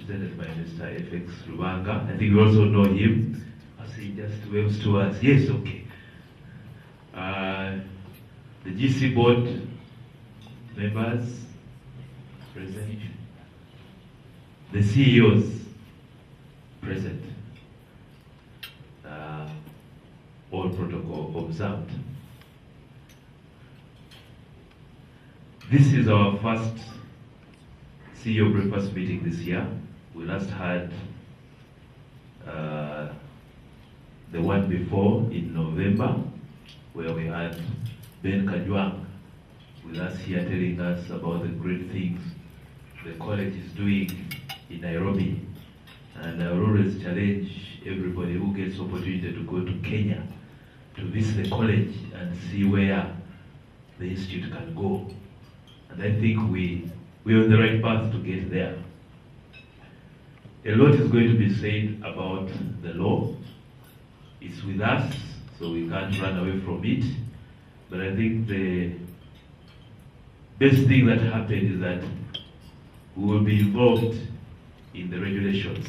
represented by Mr. FX Rubanga. I think you also know him, as he just waves to us. Yes, okay. The GC board members present. The CEOs present. All protocol observed. This is our first CEO breakfast meeting this year. We last had the one before in November, where we had Ben Kajwang with us here telling us about the great things the college is doing in Nairobi. And I will always challenge everybody who gets opportunity to go to Kenya to visit the college and see where the institute can go. And I think we're on the right path to get there. A lot is going to be said about the law. It's with us, so we can't run away from it. But I think the best thing that happened is that we will be involved in the regulations,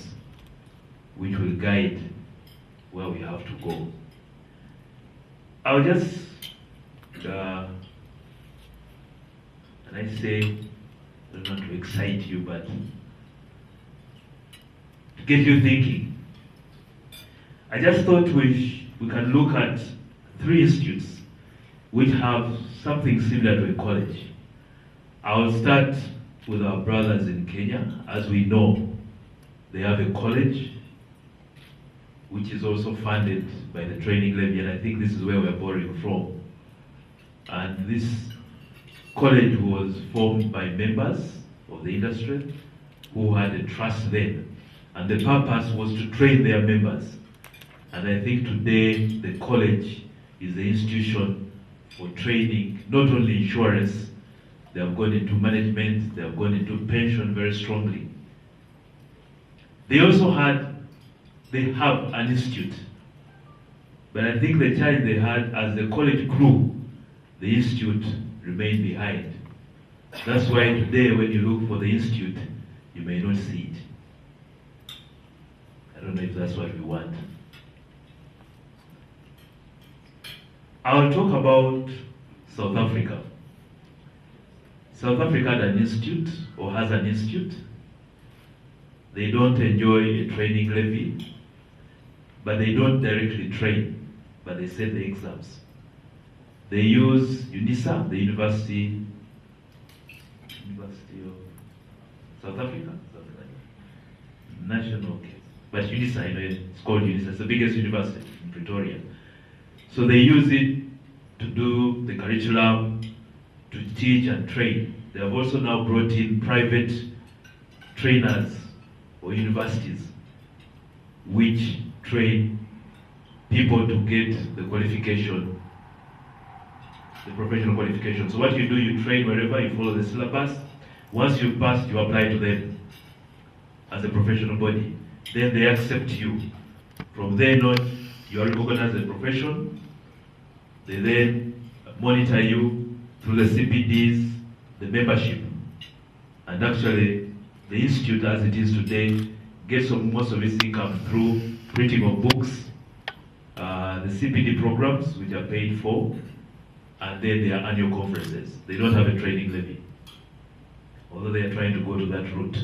which will guide where we have to go. I'll just, and I say, I don't want to excite you, but to get you thinking. I just thought we can look at 3 institutes which have something similar to a college. I'll start with our brothers in Kenya. As we know, they have a college which is also funded by the training levy, and I think this is where we're borrowing from. And this college was formed by members of the industry who had a trust then, and the purpose was to train their members. And I think today the college is the institution for training, not only insurance, they have gone into management, they have gone into pension very strongly. They have an institute, but I think the challenge they had as the college grew, the institute remained behind. That's why today when you look for the institute, you may not see it. I don't know if that's what we want. I'll talk about South Africa. South Africa had an institute, or has an institute. They don't enjoy a training levy, but they don't directly train, but they set the exams. They use UNISA, the University of South Africa? National, okay. But UNISA, it's called UNISA, it's the biggest university in Pretoria. So they use it to do the curriculum, to teach and train. They have also now brought in private trainers or universities which train people to get the qualification, the professional qualification. So what you do, you train wherever, you follow the syllabus. Once you pass, you apply to them as a professional body. Then they accept you. From then on, you are recognized as a profession. They then monitor you through the CPDs, the membership. And actually, the institute as it is today gets most of its income through printing of books, the CPD programs, which are paid for, and then their annual conferences. They don't have a training levy, although they are trying to go to that route.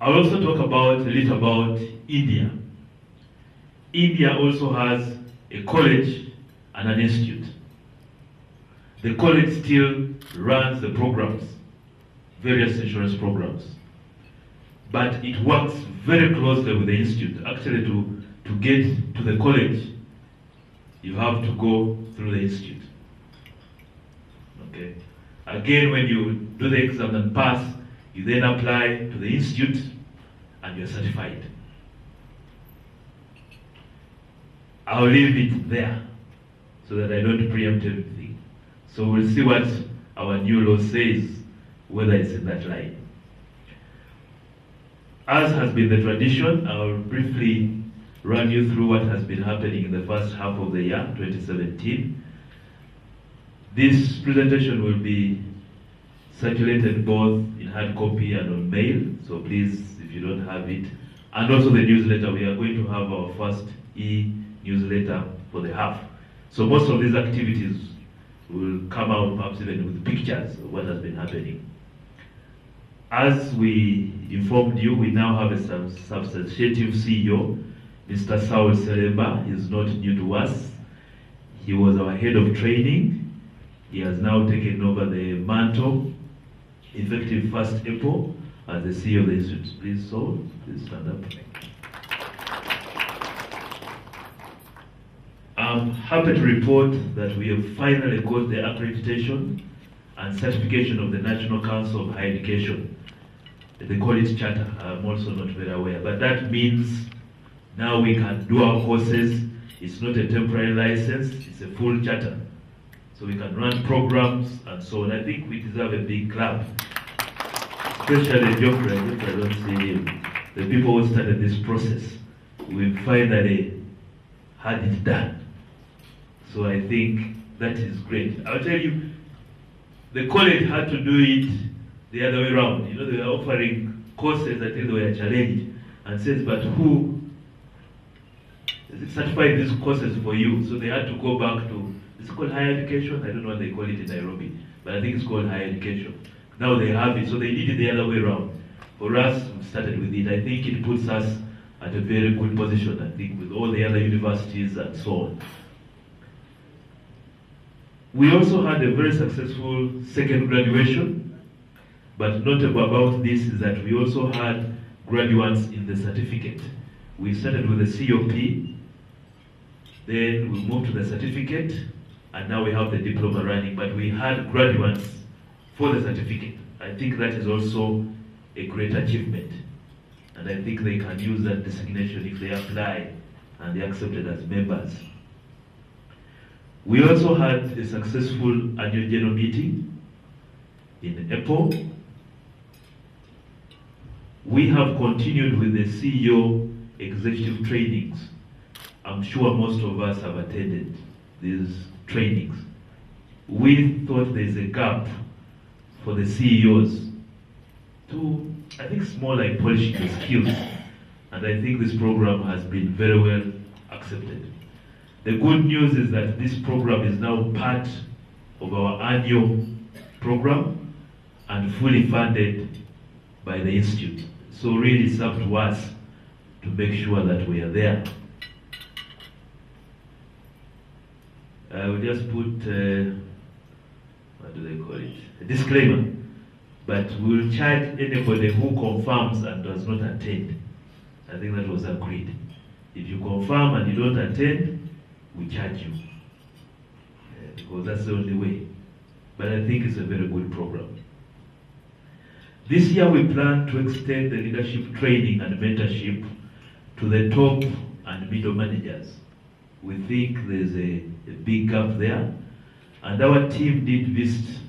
I'll also talk a little about India. India also has a college and an institute. The college still runs the programs, various insurance programs, but it works very closely with the institute. Actually, to get to the college, you have to go through the institute. Okay. Again, when you do the exam and pass, you then apply to the institute and you're certified. I'll leave it there so that I don't preempt everything. So we'll see what our new law says, whether it's in that line. As has been the tradition, I'll briefly run you through what has been happening in the first half of the year, 2017. This presentation will be circulated both in hard copy and on mail, so please, if you don't have it. And also the newsletter, we are going to have our first e-newsletter for the half. So most of these activities will come out perhaps even with pictures of what has been happening. As we informed you, we now have a substantive CEO, Mr. Saul Seremba. He is not new to us. He was our head of training. He has now taken over the mantle, effective 1st April, as the CEO of the Institute. Please, Saul, please stand up. I'm happy to report that we have finally got the accreditation and certification of the National Council of Higher Education. They call it charter. I'm also not very aware, but that means now we can do our courses. It's not a temporary license, it's a full charter. So we can run programs and so on. I think we deserve a big clap. Especially Geoffrey, I don't see him. The people who started this process, we finally had it done. So I think that is great. I'll tell you, the college had to do it the other way around. You know, they were offering courses, I think they were challenged, and says, but who certified these courses for you? So they had to go back to, it's called higher education. I don't know what they call it in Nairobi, but I think it's called higher education. Now they have it, so they did it the other way around. For us, we started with it. I think it puts us at a very good position, I think, with all the other universities and so on. We also had a very successful second graduation, but notable about this is that we also had graduates in the certificate. We started with the COP, then we moved to the certificate, and now we have the diploma running, but we had graduates for the certificate. I think that is also a great achievement, and I think they can use that designation if they apply and they're accepted as members. We also had a successful annual general meeting in April. We have continued with the CEO executive trainings. I'm sure most of us have attended these trainings. We thought there's a gap for the CEOs to, I think it's more like polishing the skills. And I think this program has been very well accepted. The good news is that this program is now part of our annual program and fully funded by the Institute. So really it's up to us to make sure that we are there. I will just put, what do they call it? A disclaimer. But we will charge anybody who confirms and does not attend. I think that was agreed. If you confirm and you don't attend, we charge you. Because that's the only way. But I think it's a very good program. This year we plan to extend the leadership training and mentorship to the top and middle managers. We think there's a big gap there. And our team did visit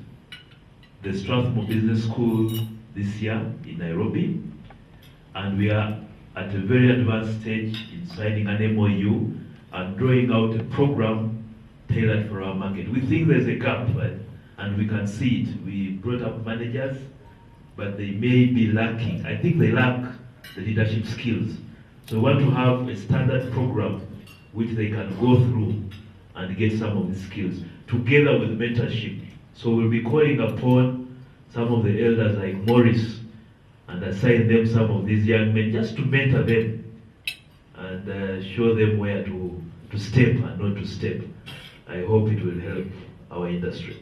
the Strathmore Business School this year in Nairobi. And we are at a very advanced stage in signing an MOU and drawing out a program tailored for our market. We think there's a gap, right? And we can see it. We brought up managers, but they may be lacking. I think they lack the leadership skills. So we want to have a standard program which they can go through and get some of the skills, together with mentorship. So we'll be calling upon some of the elders like Morris and assign them some of these young men just to mentor them and show them where to step and not to step. I hope it will help our industry.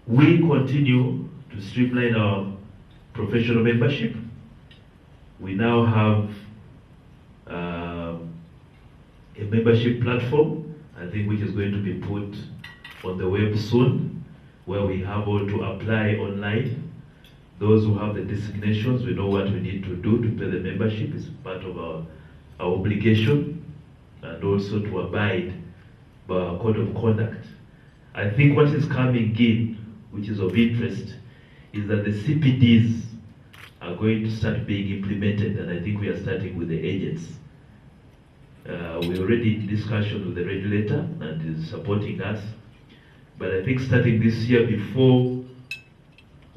We continue to streamline our professional membership. We now have a membership platform, I think, which is going to be put on the web soon, where we have all to apply online. Those who have the designations, we know what we need to do to pay the membership. It's part of our obligation, and also to abide by our code of conduct. I think what is coming in, which is of interest, is that the CPDs are going to start being implemented, and I think we are starting with the agents. We're already in discussion with the regulator and is supporting us, but I think starting this year, before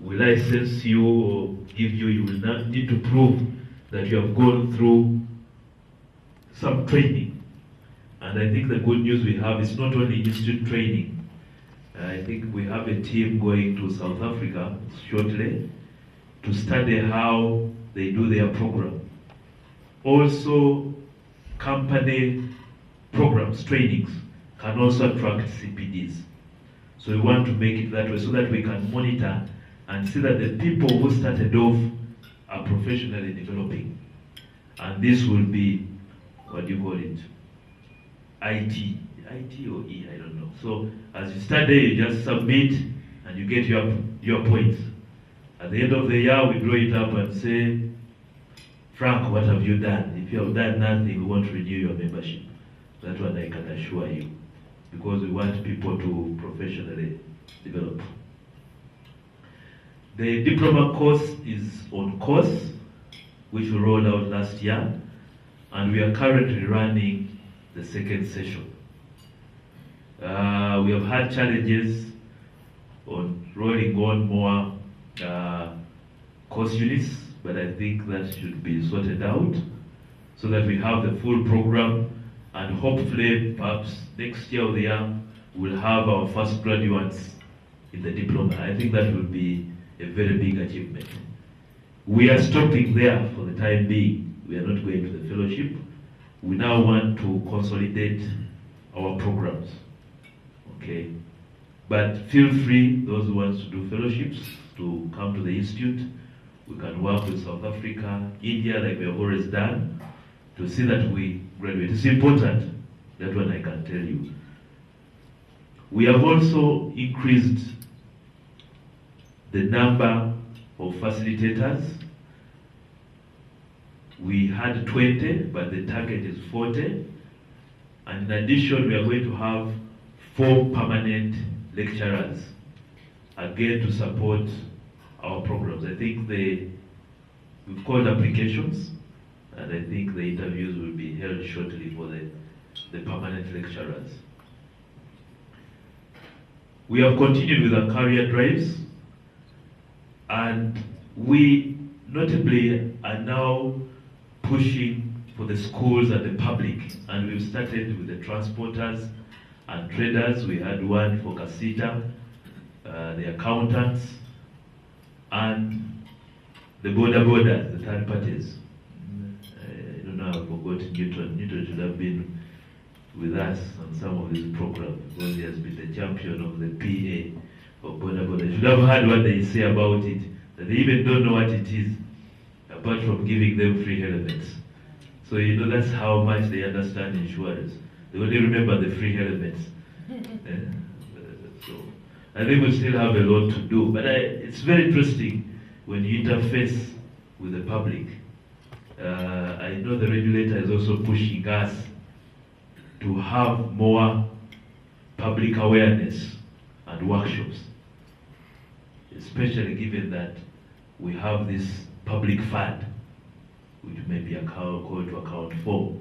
we license you or give you, you will not need to prove that you have gone through some training. And I think the good news we have is not only institute training. I think we have a team going to South Africa shortly to study how they do their program. Also, company programs, trainings, can also attract CPDs. So we want to make it that way so that we can monitor and see that the people who started off are professionally developing. And this will be, what do you call it? IT or E, I don't know. So as you start there, you just submit and you get your points. At the end of the year, we draw it up and say, Frank, what have you done? If you have done nothing, we want to renew your membership. That one I can assure you, because we want people to professionally develop. The diploma course is on course, which we rolled out last year, and we are currently running the second session. We have had challenges on rolling on more course units, but I think that should be sorted out so that we have the full program, and hopefully perhaps next year or the year we'll have our first graduates in the diploma. I think that will be a very big achievement. We are stopping there for the time being. We are not going to the fellowship. We now want to consolidate our programs. Okay, but feel free, those who want to do fellowships, to come to the institute. We can work with South Africa, India, like we have always done, to see that we graduate. It's important, that one I can tell you. We have also increased the number of facilitators. We had 20, but the target is 40. And in addition, we are going to have 4 permanent lecturers, again to support our programs. I think we've called applications, and I think the interviews will be held shortly for the permanent lecturers. We have continued with our career drives, and we notably are now pushing for the schools and the public, and we've started with the transporters and traders. We had one for Casita, the accountants, and the border, the third parties. I don't know, I forgot Newton. Newton should have been with us on some of these programs, because he has been the champion of the PA of border. You should have heard what they say about it, that they even don't know what it is, apart from giving them free helmets. So that's how much they understand insurance. They only remember the free helmets. So I think we still have a lot to do, but it's very interesting when you interface with the public. I know the regulator is also pushing us to have more public awareness and workshops, especially given that we have this public fund, which may be called to account for.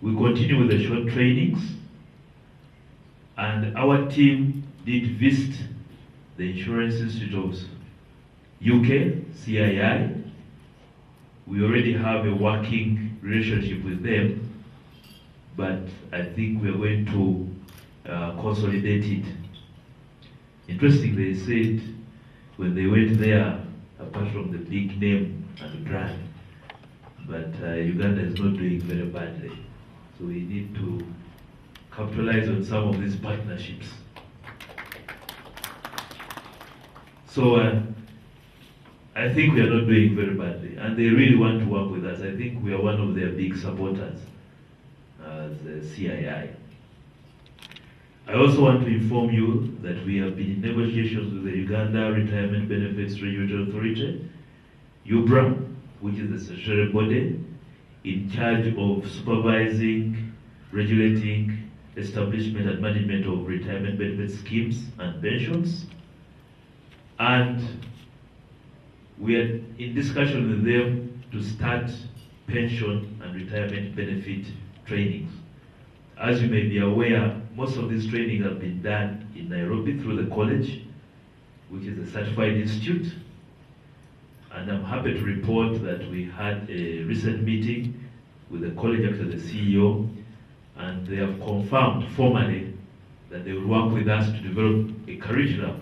We continue with the short trainings, and our team did visit the Insurance Institute of UK, CII. We already have a working relationship with them, but I think we are going to consolidate it. Interestingly, they said when they went there, apart from the big name and brand, but Uganda is not doing very badly. So we need to capitalize on some of these partnerships. So I think we are not doing very badly, and they really want to work with us. I think we are one of their big supporters as the CII. I also want to inform you that we have been in negotiations with the Uganda Retirement Benefits Regulatory Authority, UBRA, which is the statutory body in charge of supervising, regulating, establishment and management of retirement benefit schemes and pensions. And we are in discussion with them to start pension and retirement benefit trainings. As you may be aware, most of these trainings have been done in Nairobi through the college, which is a certified institute. And I'm happy to report that we had a recent meeting with the college, actually the CEO, and they have confirmed formally that they will work with us to develop a curriculum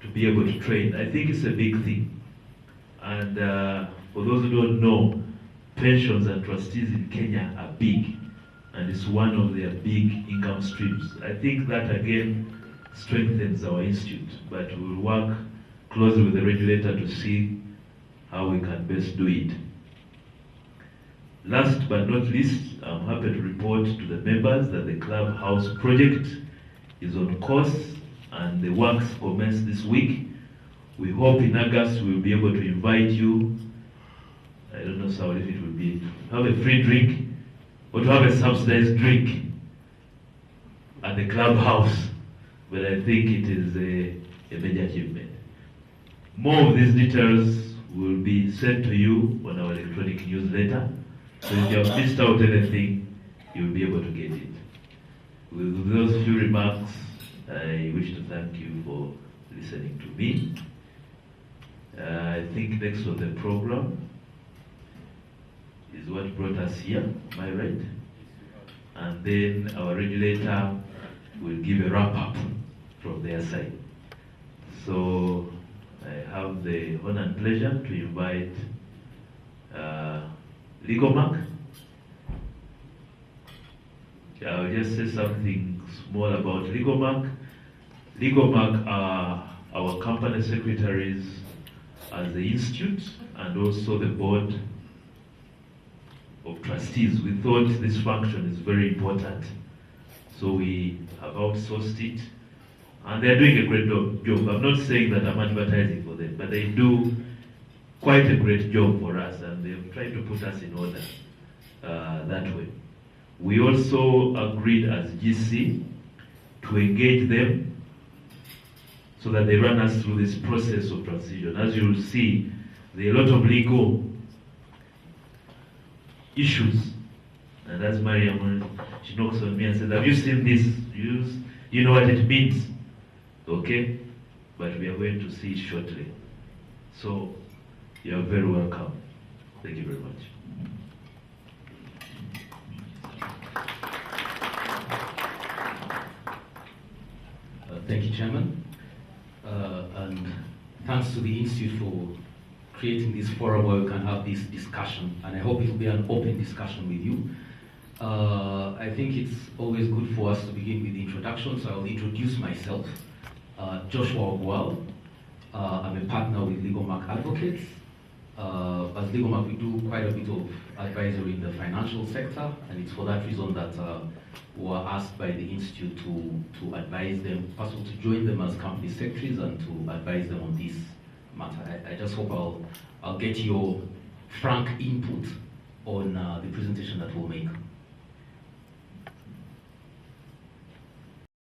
to be able to train. I think it's a big thing. And for those who don't know, pensions and trustees in Kenya are big, and it's one of their big income streams. I think that again strengthens our institute, but we will work closely with the regulator to see how we can best do it. Last but not least, I'm happy to report to the members that the clubhouse project is on course and the works commence this week. We hope in August we'll be able to invite you, I don't know Saul, if it will be, to have a free drink or to have a subsidized drink at the clubhouse, but I think it is a major achievement. More of these details will be sent to you on our electronic newsletter. So if you have missed out anything, you'll be able to get it. With those few remarks, I wish to thank you for listening to me. I think next on the program is what brought us here, am I right? And then our regulator will give a wrap-up from their side. So I have the honor and pleasure to invite Ligomac. I'll just say something small about Ligomac. Ligomac are our company secretaries at the institute and also the board of trustees. We thought this function is very important, so we have outsourced it, and they're doing a great job. I'm not saying that I'm advertising for them, but they do quite a great job for us, and they've tried to put us in order that way. We also agreed as GC to engage them so that they run us through this process of transition. As you will see, there are a lot of legal issues, and as Mariam, she knocks on me and says, have you seen this? You know what it means? Okay? But we are going to see it shortly. So, you are very welcome. Thank you very much. Thank you, Chairman. And thanks to the Institute for creating this forum where we can have this discussion. And I hope it will be an open discussion with you. I think it's always good for us to begin with the introduction, so I'll introduce myself. Joshua Ogwal. I'm a partner with Ligomac Advocates. As Ligomac, we do quite a bit of advisory in the financial sector, and it's for that reason that we were asked by the Institute to advise them, first of all, to join them as company secretaries and to advise them on this matter. I just hope I'll get your frank input on the presentation that we'll make.